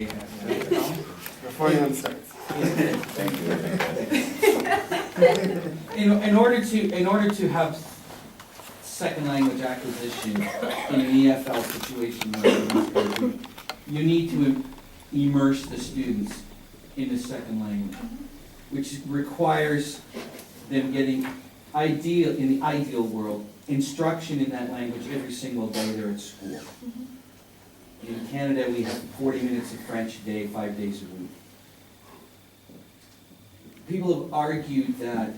Before you starts. In order to have second language acquisition in an EFL situation, you need to immerse the students in the second language, which requires them getting in the ideal world, instruction in that language every single day they're at school. In Canada, we have 40 minutes of French a day, 5 days a week. People have argued that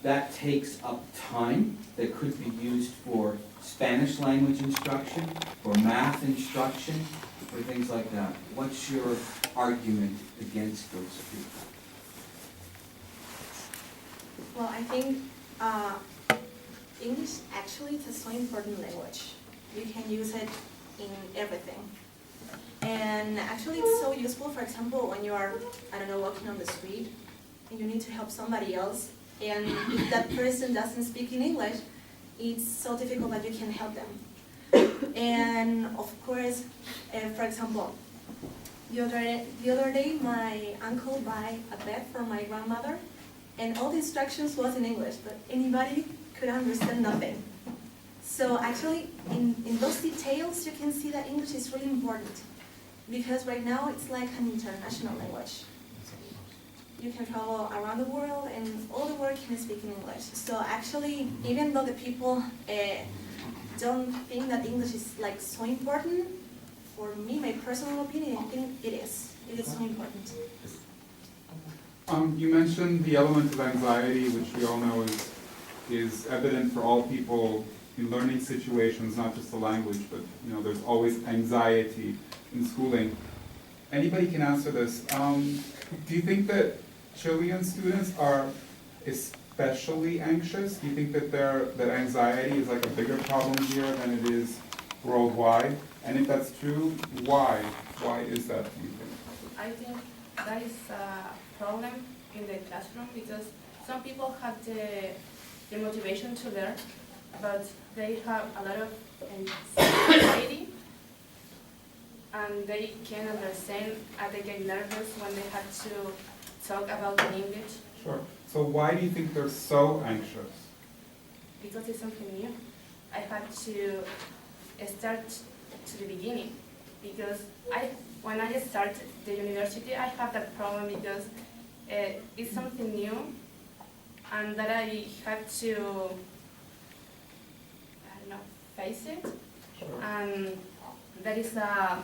that takes up time that could be used for Spanish language instruction, for math instruction, for things like that. What's your argument against those people? Well, I think English actually is a so important language. You can use it in everything. And actually it's so useful, for example, when you are, I don't know, walking on the street and you need to help somebody else, and if that person doesn't speak in English, it's so difficult that you can help them. And of course, for example, the other day my uncle bought a bed for my grandmother, and all the instructions was in English, but anybody could understand nothing. So actually, in those details, you can see that English is really important, because right now it's like an international language. You can travel around the world and all the world can speak in English. So actually, even though the people don't think that English is like so important, for me, my personal opinion, I think it is. It is so important. You mentioned the element of anxiety, which we all know is evident for all people in learning situations, not just the language, but there's always anxiety in schooling. Anybody can answer this. Do you think that Chilean students are especially anxious? Do you think that anxiety is like a bigger problem here than it is worldwide? And if that's true, why? Why is that, do you think? I think that is a problem in the classroom, because some people have the motivation to learn, but they have a lot of anxiety, and they can understand and they get nervous when they have to talk about in English. Sure. So why do you think they're so anxious? Because it's something new. I had to start to the beginning, because when I started the university, I have that problem because it's something new, and that I had to, face it. Sure. And that is a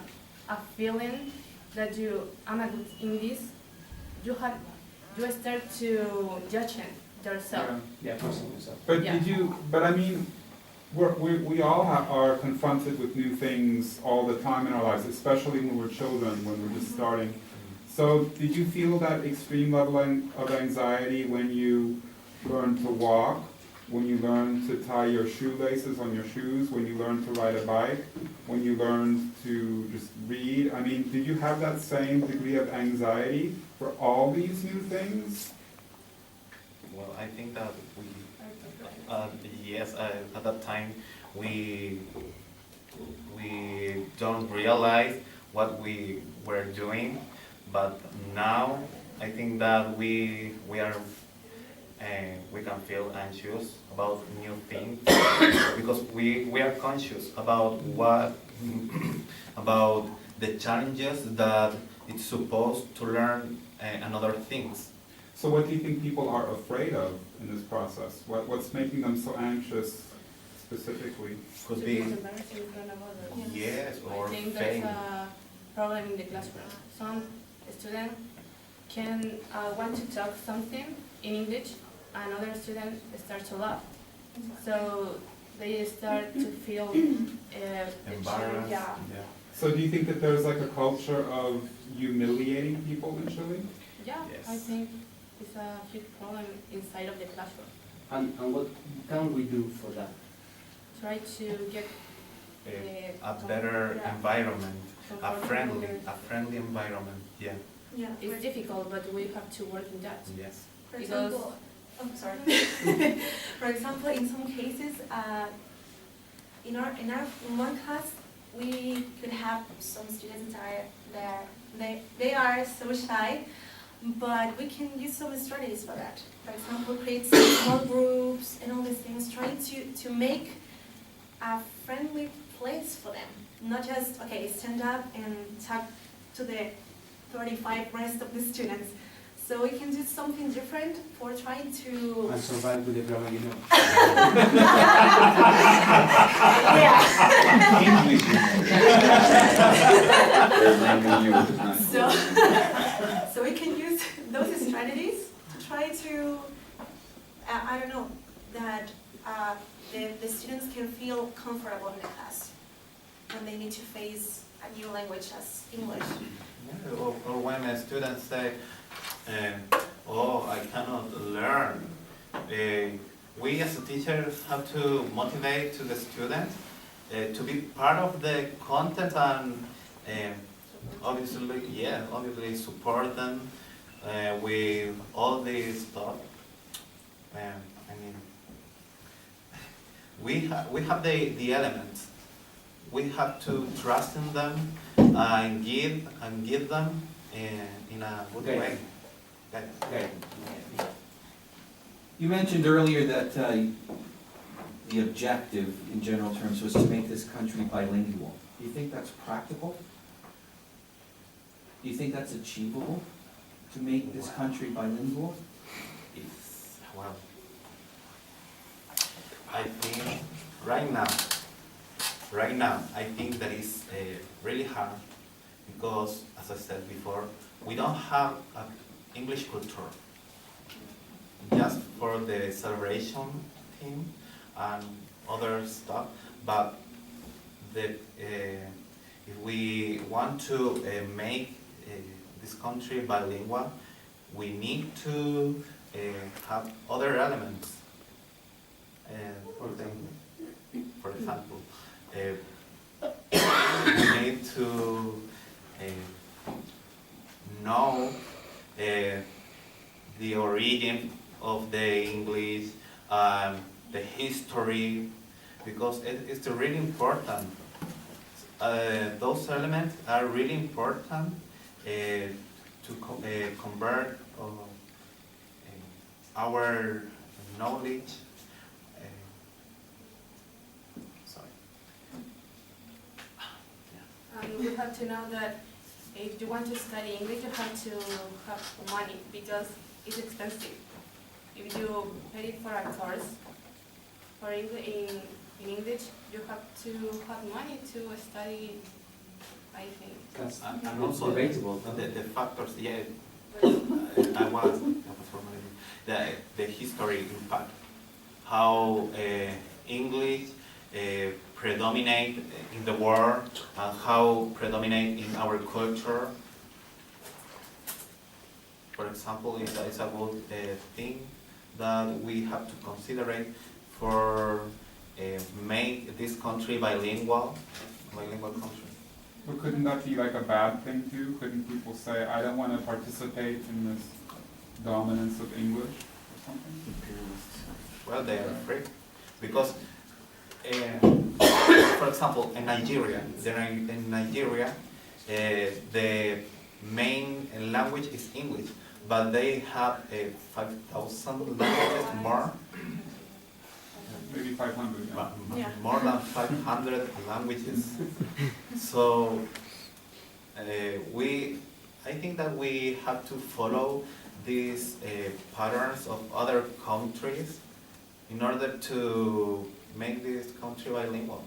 feeling that I'm a good in this. You start to judge yourself. Yeah, personally yourself. But Yeah. But I mean, we all are confronted with new things all the time in our lives, especially when we're children, when we're just starting. So did you feel that extreme level of anxiety when you learned to walk, when you learned to tie your shoelaces on your shoes, when you learned to ride a bike, when you learned to just read? I mean, did you have that same degree of anxiety for all these new things? Well, I think that yes, at that time we don't realize what we were doing, but now I think that we can feel anxious about new things because we are conscious about about the challenges that it's supposed to learn and other things. So what do you think people are afraid of in this process? What's making them so anxious specifically? Could be Embarrassing in front of others. yes or I think fame. that's a problem in the classroom. Some students can want to talk something in English, and other students start to laugh. So they start to feel Embarrassed. yeah. So do you think that there's like a culture of humiliating people in Chile? Yeah, Yes. I think it's a huge problem inside of the classroom. And what can we do for that? Try to get A better yeah, environment, a comfortable. friendly environment. Yeah. Yeah. It's difficult, but we have to work in that. Yes. For Because- example, oh, sorry. For example, in some cases, in one class, we could have some students that they are so shy, but we can use some strategies for that. For example, create some small groups and all these things, trying to make a friendly place for them. Not just, okay, stand up and talk to the 35 rest of the students. So we can do something different for trying to... And survive with the grammar, you know. Yeah. So we can use those strategies to try to, I don't know, that the students can feel comfortable in the class when they need to face a new language as English. Yeah, or when students say, oh, I cannot learn. We as a teacher have to motivate to the students to be part of the content and obviously support them with all this stuff. I mean, we have the elements. We have to trust in them and give them in a good Okay. way. Okay. Okay. You mentioned earlier that the objective, in general terms, was to make this country bilingual. Do you think that's practical? Do you think that's achievable, to make this country bilingual? It's, well, I think right now, I think that is really hard because, as I said before, we don't have an English culture. Just for the celebration thing and other stuff, but if we want to make this country bilingual, we need to have other elements. For example, we need to know the origin of the English, the history, because it's really important. Those elements are really important to convert our knowledge. Sorry. You have to know that if you want to study English, you have to have money because it's expensive. If you pay for a course for English in English, you have to have money to study, I think. That's And also debatable. the factors, yeah, I was the history impact, how English predominate in the world and how predominate in our culture. For example, it's a good thing that we have to consider it for make this country bilingual country. But couldn't that be like a bad thing too? Couldn't people say, I don't want to participate in this dominance of English or something? Well, they are free because, for example, in Nigeria, the main language is English, but they have 5,000 languages more. Maybe 500, yeah. Yeah. More than 500 languages. So I think that we have to follow these patterns of other countries in order to make this country bilingual.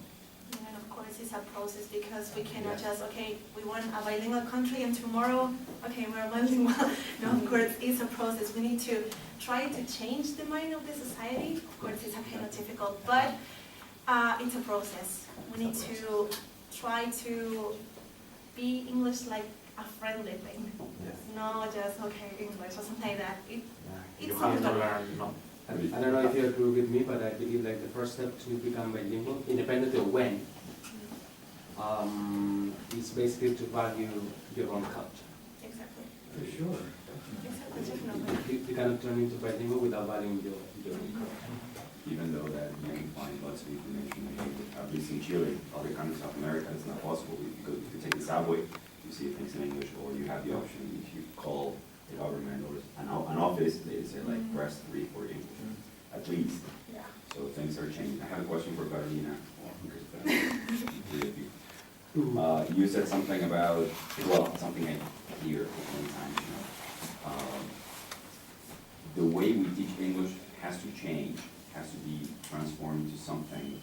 And of course, it's a process because we cannot just, okay, we want a bilingual country and tomorrow, okay, we're bilingual. No, of course, it's a process. We need to try to change the mind of the society. Of course, it's kind of difficult, but it's a process. We need to try to be English like a friendly thing. Yes. Not just, okay, English or something like that. You It's have to something. learn, no? I don't know if you agree with me, but I believe like the first step to become bilingual, independent of when, is basically to value your own culture. Exactly. For sure. Exactly, definitely. You cannot turn into bilingual without valuing your own culture. even though that you can find lots of information in English. At least in Chile, other countries of America, it's not possible. Because if you take the subway, you see things in English, or you have the option if you call the government or an office, they say like press 3 for English, at least. Yeah. So things are changing. I have a question for Carolina. You said something about, well, something I hear many times, you know. The way we teach English has to change, has to be transformed into something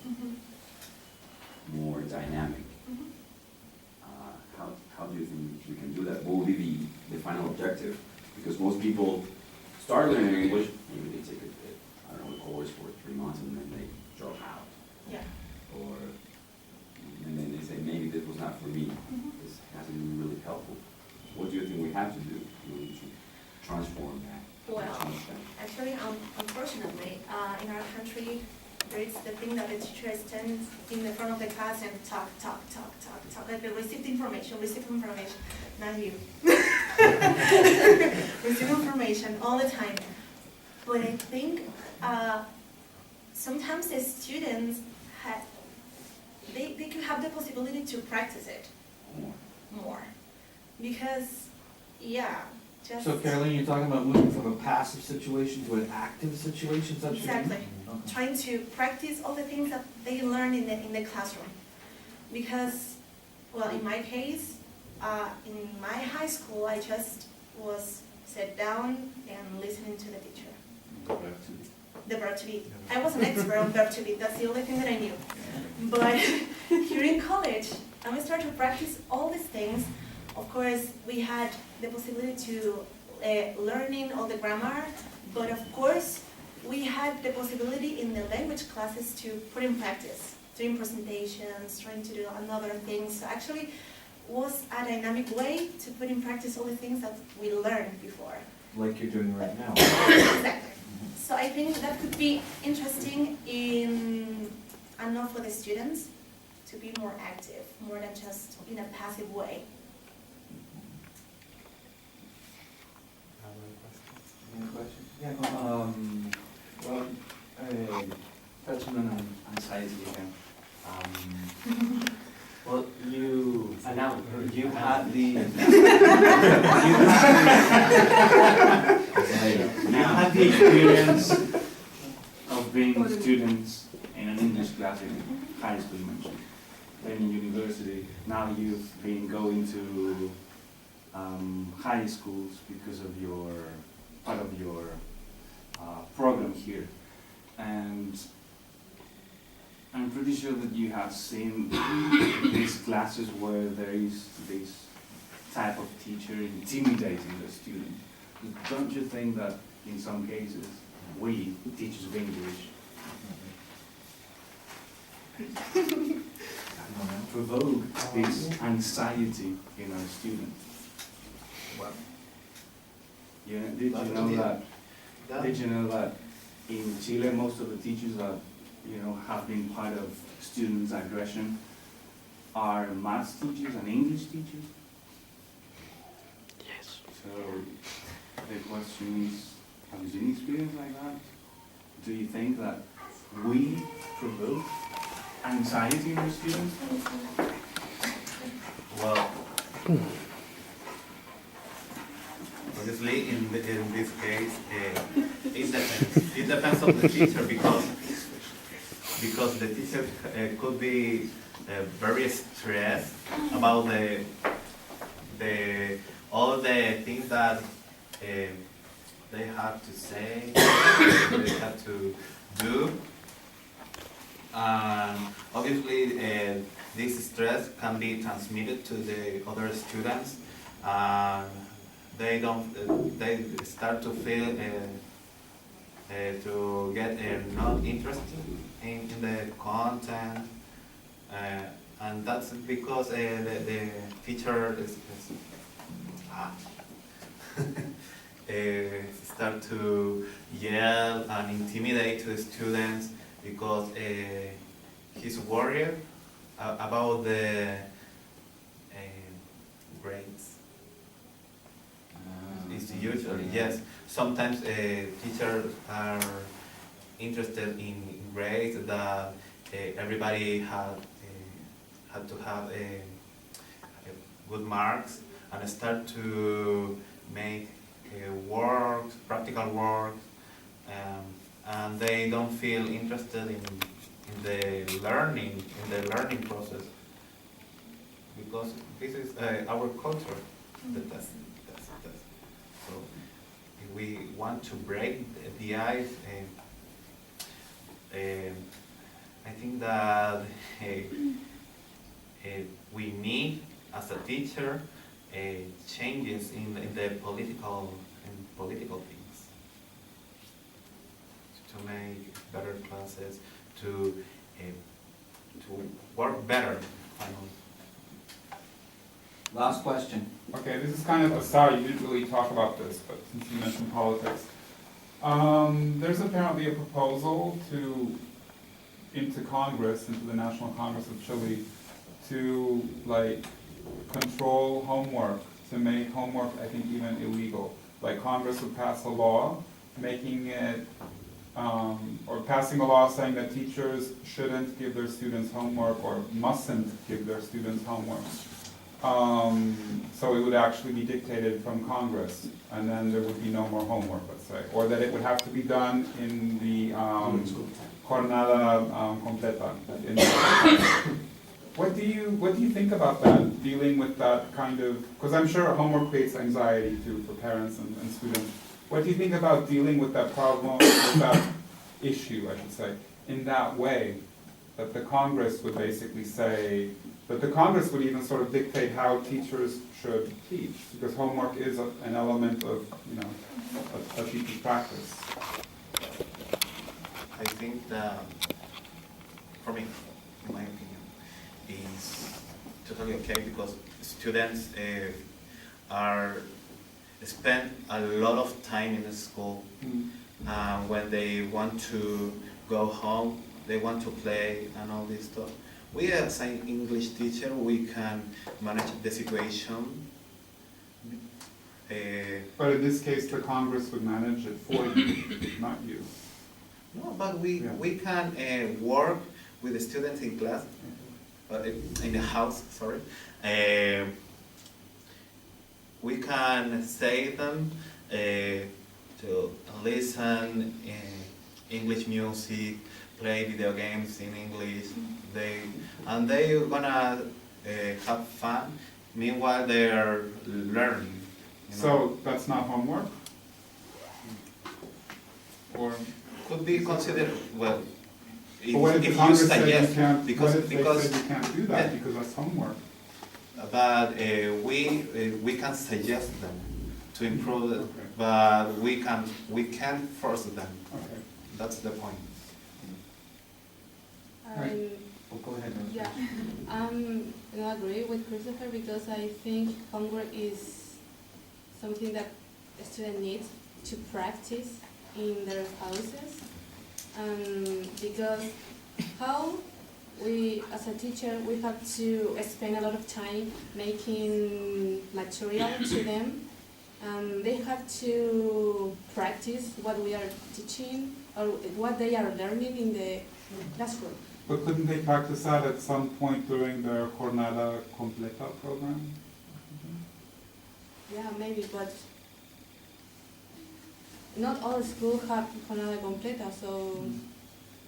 more dynamic. How do you think we can do that? What will be the final objective? Because most people start learning English, maybe they take I don't know, a course for 3 months and then they drop out. Yeah. Or, and then they say, maybe this was not for me. This hasn't been really helpful. What do you think we have to do in order to transform that? Well, change that? actually, unfortunately, in our country, there is the thing that the teacher stands in the front of the class and talk, like they receive information, not you. Receive information all the time. But I think sometimes the students they could have the possibility to practice it more. Because, yeah, just... So Caroline, you're talking about moving from a passive situation to an active situation, such as? Exactly. Trying to practice all the things that they learn in the classroom. Because, well, in my case, in my high school, I just was sat down and listening to the teacher. The verb to be. I was an expert on verb to be. That's the only thing that I knew. But here in college, I started to practice all these things. Of course, we had the possibility to learning all the grammar, but of course, we had the possibility in the language classes to put in practice, doing presentations, trying to do another things. So actually, was a dynamic way to put in practice all the things that we learned before. Like you're doing right now. Exactly. So I think that could be interesting enough for the students to be more active, more than just in a passive way. Any questions? Yeah, go on. Well, touching on anxiety again. Well, you had the you had the experience of being students in an English class in high school, you mentioned, then in university. Now you've been going to high schools because of part of your program here, and I'm pretty sure that you have seen these classes where there is this type of teacher intimidating the student. Don't you think that in some cases we, teachers of English, provoke this anxiety in our students? Did you know that in Chile most of the teachers that have been part of students' aggression are math teachers and English teachers? Yes. So the question is, have you seen experience like that? Do you think that we provoke anxiety in our students? Well, obviously in this case, it depends. It depends on the teacher because the teacher could be very stressed about all the things that they have to say, they have to do. Obviously, this stress can be transmitted to the other students. They start to feel to get not interested in the content, and that's because the teacher start to yell and intimidate to the students because he's worried about the grades. It's usually, yes. Sometimes teachers are interested in grades, that everybody had to have good marks, and start to make work, practical work, and they don't feel interested in the learning process, because this is our culture. That's. So if we want to break the ice, I think that we need, as a teacher, changes in the political things, to make better classes, to work better, finally. Last question. Okay, this is kind of sorry, you didn't really talk about this, but since you mentioned politics. There's apparently a proposal into Congress, into the National Congress of Chile, to like control homework, to make homework, I think, even illegal. Like Congress would pass a law making it, or passing a law saying that teachers shouldn't give their students homework or mustn't give their students homework. So it would actually be dictated from Congress, and then there would be no more homework, let's say, or that it would have to be done in the jornada completa. What do you think about that, dealing with that kind of, because I'm sure homework creates anxiety too for parents and students. What do you think about dealing with that problem, with that issue, I should say, in that way, that the Congress would basically say, but the Congress would even sort of dictate how teachers should teach, because homework is an element of, a teacher's practice. I think that, for me, in my opinion, is totally okay, because students spend a lot of time in the school. When they want to go home, they want to play and all this stuff. We as an English teacher, we can manage the situation. But in this case, the Congress would manage it for you, not you. No, but we can work with the students in class, in the house, sorry. We can say them to listen English music, play video games in English. They're gonna have fun. Meanwhile, they are learning. So that's not homework? Or could be considered, well, but what if the if you Congress said you suggest, can't, because what if they said you can't do that because that's homework? but we can suggest them to improve it, Okay. but we can't force them. Okay. That's the point. Go ahead, Rose. Yeah, I agree with Christopher, because I think homework is something that a student needs to practice in their houses. Because how we, as a teacher, we have to spend a lot of time making material to them. They have to practice what we are teaching or what they are learning in the classroom. But couldn't they practice that at some point during their jornada completa program? Yeah, maybe, but not all schools have jornada completa, so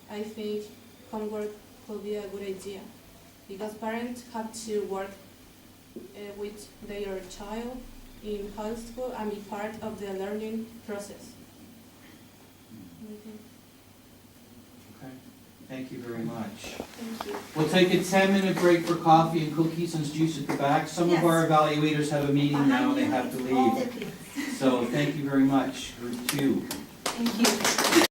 I think homework could be a good idea, because parents have to work with their child in high school and be part of the learning process. Okay, thank you very much. Thank you. We'll take a 10-minute break for coffee and cookies and juice at the back. Some of our evaluators have a meeting now, and they have to leave. So thank you very much, Group 2. Thank you.